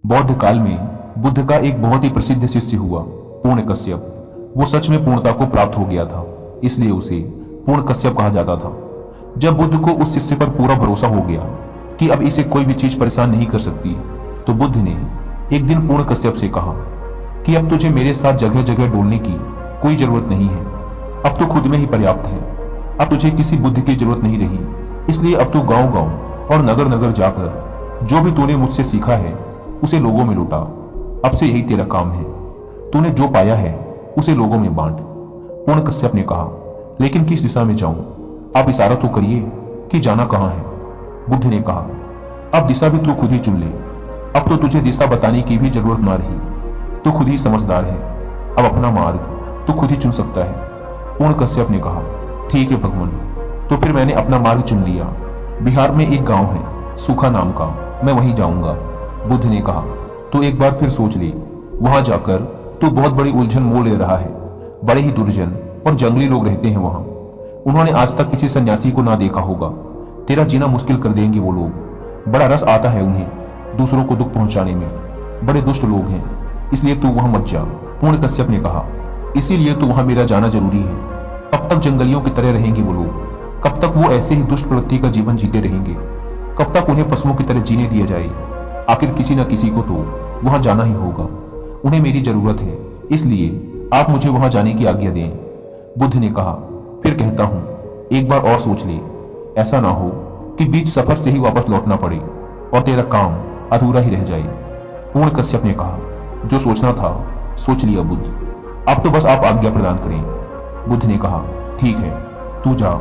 बौद्ध काल में बुद्ध का एक बहुत ही प्रसिद्ध शिष्य हुआ, पूर्ण कश्यप। वो सच में पूर्णता को प्राप्त हो गया था, इसलिए उसे पूर्ण कश्यप कहा जाता था। जब बुद्ध को उस शिष्य पर पूरा भरोसा हो गया कि अब इसे कोई भी चीज परेशान नहीं कर सकती, तो बुद्ध ने एक दिन पूर्ण कश्यप से कहा कि अब तुझे मेरे साथ जगह जगह डोलने की कोई जरूरत नहीं है। अब तो खुद में ही पर्याप्त है। अब तुझे किसी बुद्धि की जरूरत नहीं रही। इसलिए अब तू गांव गांव और नगर नगर जाकर जो भी तूने मुझसे सीखा है उसे लोगों में लुटा। अब से यही तेरा काम है। तूने जो पाया है उसे लोगों में बांट। पूर्ण कश्यप ने कहा, लेकिन किस दिशा में जाऊं? आप इशारा तो करिए कि जाना कहां है। बुद्ध ने कहा, अब दिशा भी तू खुद ही चुन ले। अब तो तुझे दिशा बताने की भी जरूरत ना रही। तू खुद ही समझदार है। अब अपना मार्ग तू खुद ही चुन सकता है। पूर्ण कश्यप ने कहा, ठीक है भगवान, तो फिर मैंने अपना मार्ग चुन लिया। बिहार में एक गांव है सूखा नाम का, मैं वहीं जाऊंगा। बुद्ध ने कहा, तू एक बार फिर सोच ले। वहां जाकर तू बहुत बड़ी उलझन मोल ले रहा है। बड़े ही दुर्जन और जंगली लोग रहते हैं वहां। उन्होंने आज तक किसी सन्यासी को ना देखा होगा। तेरा जीना मुश्किल कर देंगे वो लोग। बड़ा रस आता है उन्हें दूसरों को दुख पहुंचाने में। बड़े दुष्ट लोग हैं, इसलिए तू वहां मत जा। पूर्ण कश्यप ने कहा, इसीलिए तो वहां मेरा जाना जरूरी है। कब तक जंगलियों की तरह रहेंगे वो लोग? कब तक वो ऐसे ही दुष्ट प्रवृत्ति का जीवन जीते रहेंगे? कब तक उन्हें पशुओं की तरह जीने दिया जाए? आखिर किसी न किसी को तो वहां जाना ही होगा। उन्हें मेरी जरूरत है, इसलिए आप मुझे वहां जाने की आज्ञा दें। बुद्ध ने कहा, फिर कहता हूं, एक बार और सोच ले। ऐसा ना हो कि बीच सफर से ही वापस लौटना पड़े और तेरा काम अधूरा ही रह जाए। पूर्ण कश्यप ने कहा, जो सोचना था सोच लिया बुद्ध। अब तो बस आप आज्ञा प्रदान करें। बुद्ध ने कहा, ठीक है, तू जा,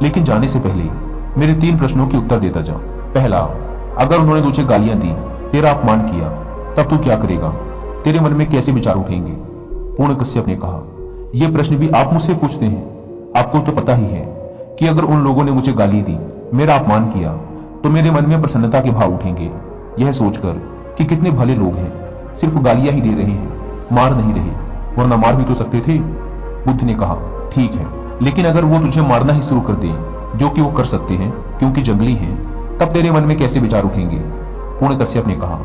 लेकिन जाने से पहले मेरे 3 प्रश्नों के उत्तर देता जा। पहला, अगर उन्होंने तुझे गालियां दी, तेरा अपमान किया, तब तू क्या करेगा? तेरे मन में कैसे विचार उठेंगे? पूर्ण कश्यप ने कहा, यह प्रश्न भी आप मुझसे पूछते हैं? आपको तो पता ही है कि अगर उन लोगों ने मुझे गाली दी, मेरा अपमान किया, तो मेरे मन में प्रसन्नता के भाव उठेंगे, यह सोचकर कि कितने भले लोग हैं, सिर्फ गालियां ही दे रहे हैं, मार नहीं रहे, वरना मार भी तो सकते थे। बुद्ध ने कहा, ठीक है, लेकिन अगर वो तुझे मारना ही शुरू कर दें, जो कि वो कर सकते हैं क्योंकि जंगली हैं, तब तेरे मन में कैसे विचार उठेंगे? पूर्ण कश्यप ने कहा,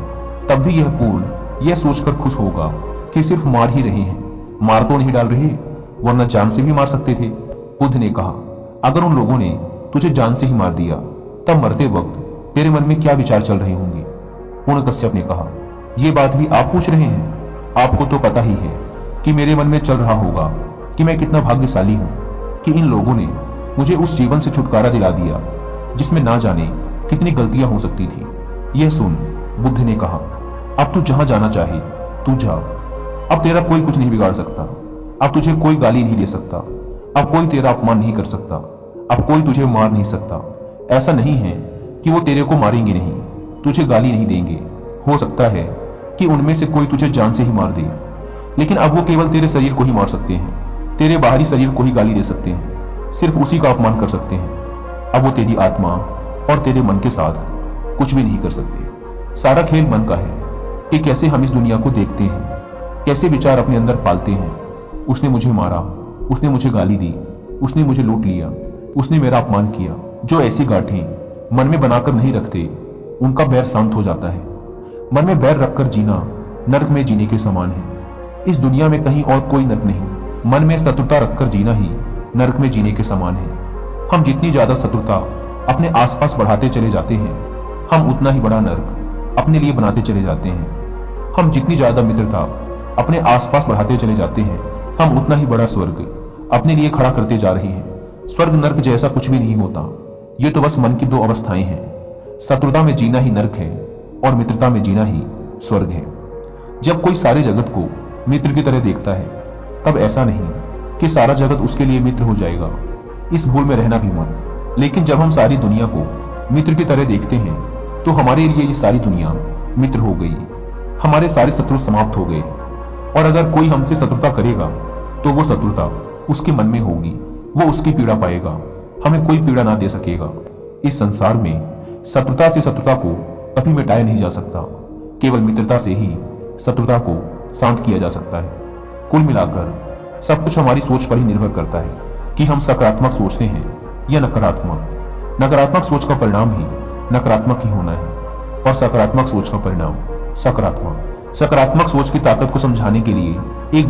तब भी यह पूर्ण यह सोचकर खुश होगा कि सिर्फ मार ही रहे हैं, मार तो नहीं डाल रहे, वरना जान से भी मार सकते थे। बुद्ध ने कहा, अगर उन लोगों ने तुझे जान से ही मार दिया, तब मरते वक्त तेरे मन में क्या विचार चल रहे होंगे? पूर्ण कश्यप ने कहा, यह बात भी आप पूछ रहे हैं? आपको तो पता ही है कि मेरे मन में चल रहा होगा कि मैं कितना भाग्यशाली हूं कि इन लोगों ने मुझे उस जीवन से छुटकारा दिला दिया जिसमें ना जाने कितनी गलतियां हो सकती थी। यह सुन, बुद्ध ने कहा, अब तू जहां जाना चाहे तू जा। अब तेरा कोई कुछ नहीं बिगाड़ सकता। अब तुझे कोई गाली नहीं दे सकता। अब कोई तेरा अपमान नहीं कर सकता। अब कोई तुझे मार नहीं सकता। ऐसा नहीं है कि वो तेरे को मारेंगे नहीं, तुझे गाली नहीं देंगे। हो सकता है कि उनमें से कोई तुझे जान से ही मार दे, लेकिन अब वो केवल तेरे शरीर को ही मार सकते हैं, तेरे बाहरी शरीर को ही गाली दे सकते हैं, सिर्फ उसी का अपमान कर सकते हैं। अब वो तेरी आत्मा और तेरे मन के साथ कुछ भी नहीं कर सकते। सारा खेल मन का है कि कैसे हम इस दुनिया को देखते हैं, कैसे विचार अपने अंदर पालते हैं। उसने मुझे मारा, उसने मुझे गाली दी, उसने मुझे लूट लिया, उसने मेरा अपमान किया। जो ऐसी गांठें मन में बनाकर नहीं रखते, उनका बैर शांत हो जाता है। मन में बैर रखकर जीना नरक में जीने के समान है। इस दुनिया में कहीं और कोई नरक नहीं। मन में शत्रुता रखकर जीना ही नरक में जीने के समान है। हम जितनी ज्यादा शत्रुता अपने आसपास बढ़ाते चले जाते हैं, हम उतना ही बड़ा नरक अपने लिए बनाते चले जाते हैं। हम जितनी ज्यादा मित्रता अपने आसपास बढ़ाते चले जाते हैं, हम उतना ही बड़ा स्वर्ग अपने लिए खड़ा करते जा रहे हैं। स्वर्ग नरक जैसा कुछ भी नहीं होता। ये तो बस मन की 2 अवस्थाएं हैं। शत्रुता में जीना ही नरक है और मित्रता में जीना ही स्वर्ग है। जब कोई सारे जगत को मित्र की तरह देखता है, तब ऐसा नहीं कि सारा जगत उसके लिए मित्र हो जाएगा। इस भूल में रहना भी मत। लेकिन जब हम सारी दुनिया को मित्र की तरह देखते हैं, तो हमारे लिए ये सारी दुनिया मित्र हो गई। हमारे सारे शत्रु समाप्त हो गए। और अगर कोई हमसे शत्रुता करेगा, तो वो शत्रुता उसके मन में होगी, वो उसकी पीड़ा पाएगा, हमें कोई पीड़ा ना दे सकेगा। इस संसार में शत्रुता से शत्रुता को कभी मिटाया नहीं जा सकता। केवल मित्रता से ही शत्रुता को शांत किया जा सकता है। कुल मिलाकर सब कुछ हमारी सोच पर ही निर्भर करता है कि हम सकारात्मक सोचते हैं या नकारात्मक। नकारात्मक सोच का परिणाम ही नकारात्मक ही होना है, और सकारात्मक सोच का परिणाम सकारात्मक सकारात्मक सोच की ताकत को समझाने के लिए एक